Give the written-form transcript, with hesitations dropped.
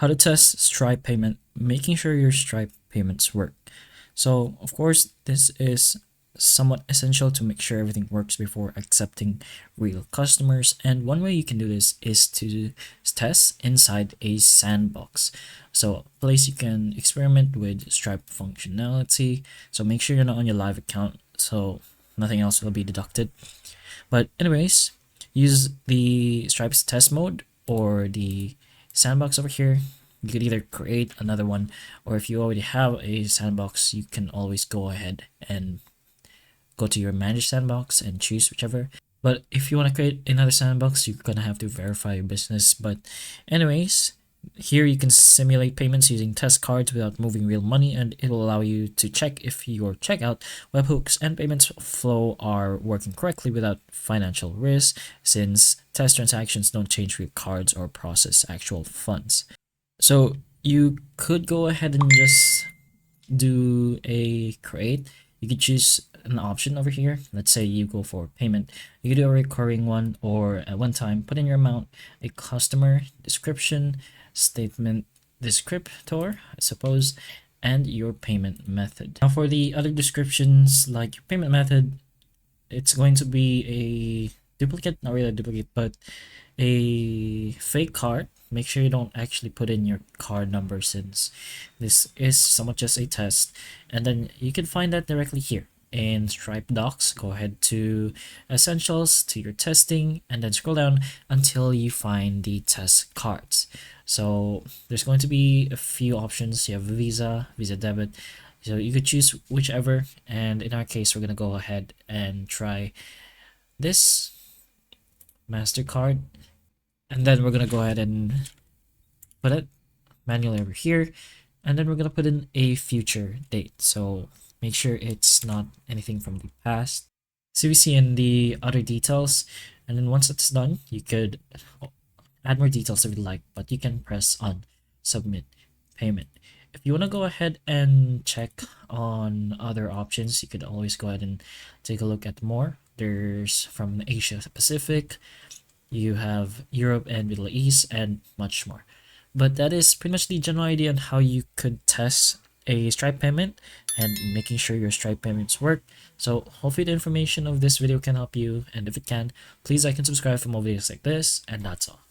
How to test Stripe payment, making sure your Stripe payments work. So, of course, this is somewhat essential to make sure everything works before accepting real customers. And one way you can do this is to test inside a sandbox. So, a place you can experiment with Stripe functionality. So, make sure you're not on your live account so nothing else will be deducted. But, anyways, use the Stripe's test mode or the sandbox over here. You could either create another one, or if you already have a sandbox, you can always go ahead and go to your manage sandbox and choose whichever. But if you want to create another sandbox, you're gonna have to verify your business. But anyways, here you can simulate payments using test cards without moving real money, and it will allow you to check if your checkout, webhooks, and payments flow are working correctly without financial risk, since test transactions don't change real cards or process actual funds. So you could go ahead and just do a create. You could choose an option over here. Let's say you go for payment. You could do a recurring one, or at one time put in your amount, a customer description, statement descriptor, I suppose, and your payment method. Now for the other descriptions, like your payment method, it's going to be a duplicate, not really a duplicate, but a fake card. Make sure you don't actually put in your card number, since this is somewhat just a test. And then you can find that directly here in Stripe Docs. Go ahead to Essentials, to your testing, and then scroll down until you find the test cards. So there's going to be a few options. You have Visa, Visa Debit. So you could choose whichever. And in our case, we're going to go ahead and try this MasterCard. And then we're going to go ahead and put it manually over here. And then we're going to put in a future date. So make sure it's not anything from the past. So we see in the other details. And then once it's done, you could add more details if you like, but you can press on submit payment. If you want to go ahead and check on other options, you could always go ahead and take a look at more. There's from Asia Pacific, you have Europe and Middle East, and much more. But that is pretty much the general idea on how you could test a Stripe payment and making sure your Stripe payments work. So hopefully the information of this video can help you, and if it can, please like and subscribe for more videos like this, and that's all.